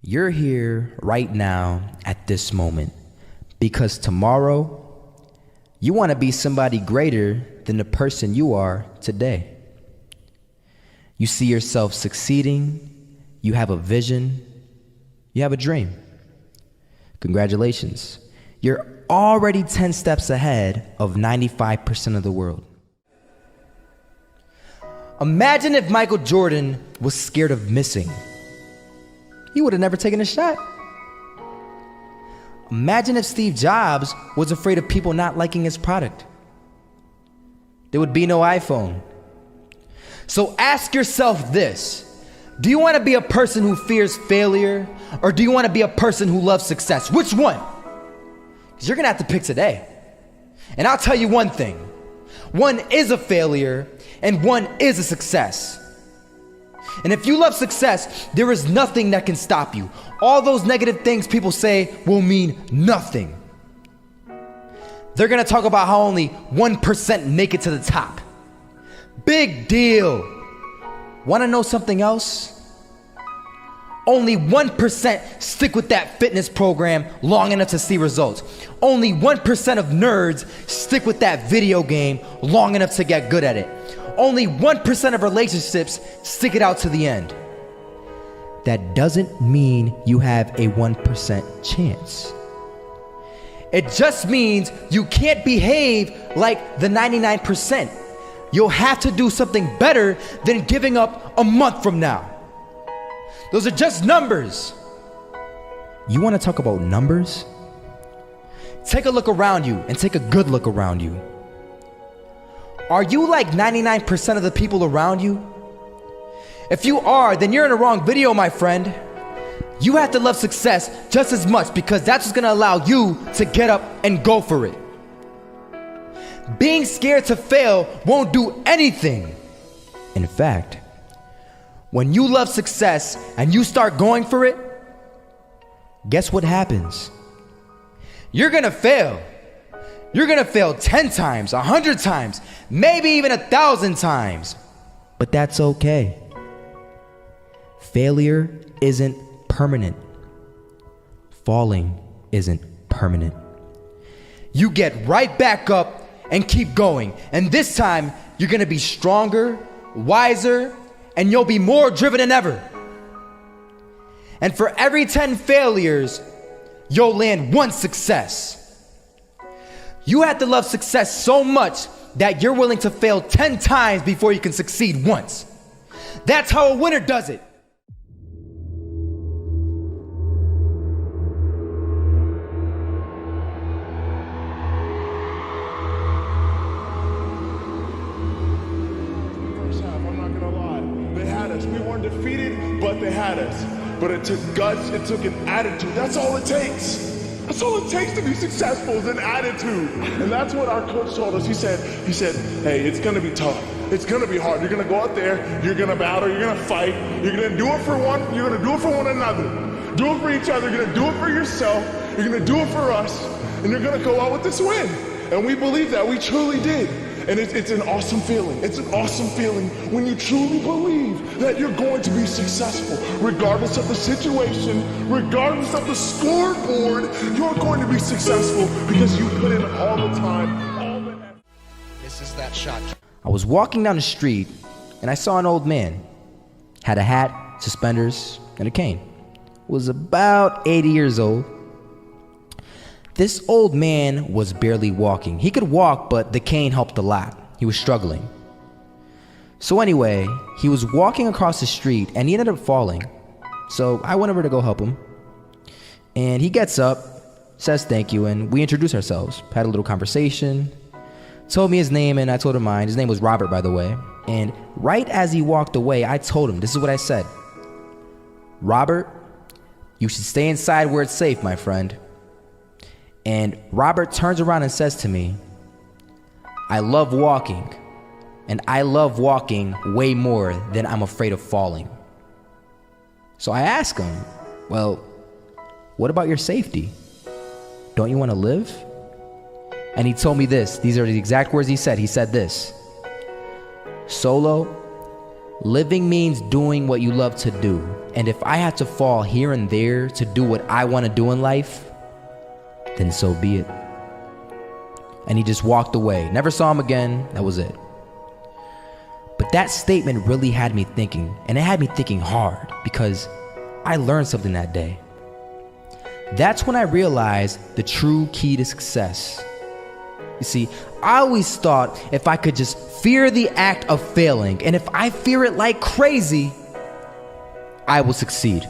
You're here right now at this moment because tomorrow you want to be somebody greater than the person you are today. You see yourself succeeding, you have a vision, you have a dream. Congratulations. You're already 10 steps ahead of 95% of the world. Imagine if Michael Jordan was scared of missing. He would have never taken a shot. Imagine if Steve Jobs was afraid of people not liking his product. There would be no iPhone. So ask yourself this: do you want to be a person who fears failure, or do you want to be a person who loves success? Which one? Because you're going to have to pick today. And I'll tell you one thing: one is a failure and one is a success. And if you love success, there is nothing that can stop you. All those negative things people say will mean nothing. They're gonna talk about how only 1% make it to the top. Big deal. Wanna know something else? Only 1% stick with that fitness program long enough to see results. Only 1% of nerds stick with that video game long enough to get good at it. Only 1% of relationships stick it out to the end. That doesn't mean you have a 1% chance. It just means you can't behave like the 99%. You'll have to do something better than giving up a month from now. Those are just numbers. You want to talk about numbers? Take a look around you and take a good look around you. Are you like 99% of the people around you? If you are, then you're in the wrong video, my friend. You have to love success just as much because that's what's gonna allow you to get up and go for it. Being scared to fail won't do anything. In fact, when you love success and you start going for it, guess what happens? You're gonna fail. You're gonna fail 10 times, 100 times, maybe even 1,000 times. But that's okay. Failure isn't permanent. Falling isn't permanent. You get right back up and keep going. And this time, you're gonna be stronger, wiser, and you'll be more driven than ever. And for every 10 failures, you'll land one success. You have to love success so much that you're willing to fail 10 times before you can succeed once. That's how a winner does it. First half, I'm not gonna lie. They had us. We weren't defeated, but they had us. But it took guts, it took an attitude. That's all it takes. That's all it takes to be successful is an attitude. And that's what our coach told us. He said, hey, it's gonna be tough. It's gonna be hard. You're gonna go out there, you're gonna battle, you're gonna fight, you're gonna do it for one, you're gonna do it for one another. Do it for each other, you're gonna do it for yourself, you're gonna do it for us, and you're gonna go out with this win. And we believe that, we truly did. And it's an awesome feeling. It's an awesome feeling when you truly believe that you're going to be successful. Regardless of the situation, regardless of the scoreboard, you're going to be successful because you put in all the time, all the effort. This is that shot. I was walking down the street and I saw an old man. Had a hat, suspenders, and a cane. Was about 80 years old. This old man was barely walking. He could walk, but the cane helped a lot. He was struggling. So anyway, he was walking across the street and he ended up falling. So I went over to go help him. And he gets up, says thank you, and we introduced ourselves. Had a little conversation. Told me his name and I told him mine. His name was Robert, by the way. And right as he walked away, I told him, this is what I said. Robert, you should stay inside where it's safe, my friend. And Robert turns around and says to me, I love walking, and I love walking way more than I'm afraid of falling. So I ask him, well, what about your safety? Don't you want to live? And he told me this. These are the exact words he said. He said this: Solo, Living means doing what you love to do. And if I had to fall here and there to do what I want to do in life, then so be it. And he just walked away. Never saw him again. That was it. But that statement really had me thinking, and it had me thinking hard, because I learned something that day. That's when I realized the true key to success. You see, I always thought if I could just fear the act of failing, and if I fear it like crazy, I will succeed.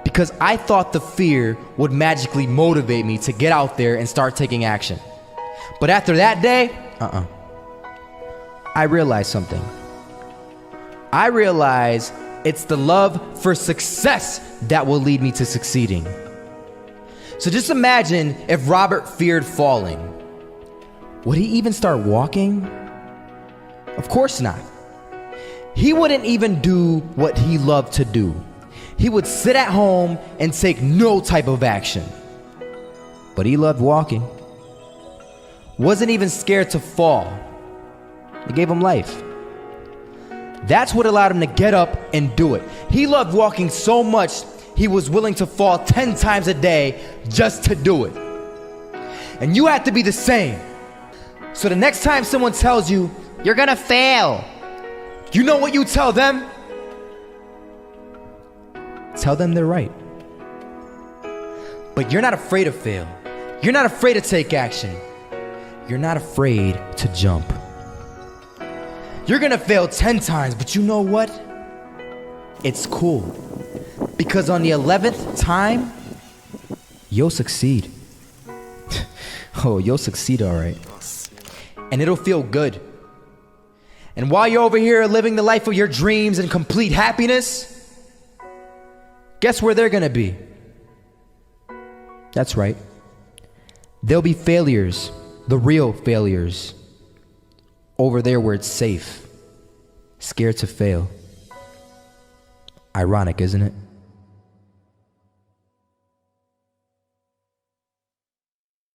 Because I thought the fear would magically motivate me to get out there and start taking action. But after that day, I realized something. I realized it's the love for success that will lead me to succeeding. So just imagine if Robert feared falling. Would he even start walking? Of course not. He wouldn't even do what he loved to do. He would sit at home and take no type of action. But he loved walking. Wasn't even scared to fall. It gave him life. That's what allowed him to get up and do it. He loved walking so much, he was willing to fall 10 times a day just to do it. And you have to be the same. So the next time someone tells you, you're gonna fail, you know what you tell them? Tell them they're right. But you're not afraid to fail. You're not afraid to take action. You're not afraid to jump. You're gonna fail 10 times, but you know what? It's cool. Because on the 11th time, you'll succeed. Oh, you'll succeed all right. And it'll feel good. And while you're over here living the life of your dreams and complete happiness, guess where they're gonna be? That's right. They'll be failures, the real failures. Over there where it's safe, scared to fail. Ironic, isn't it?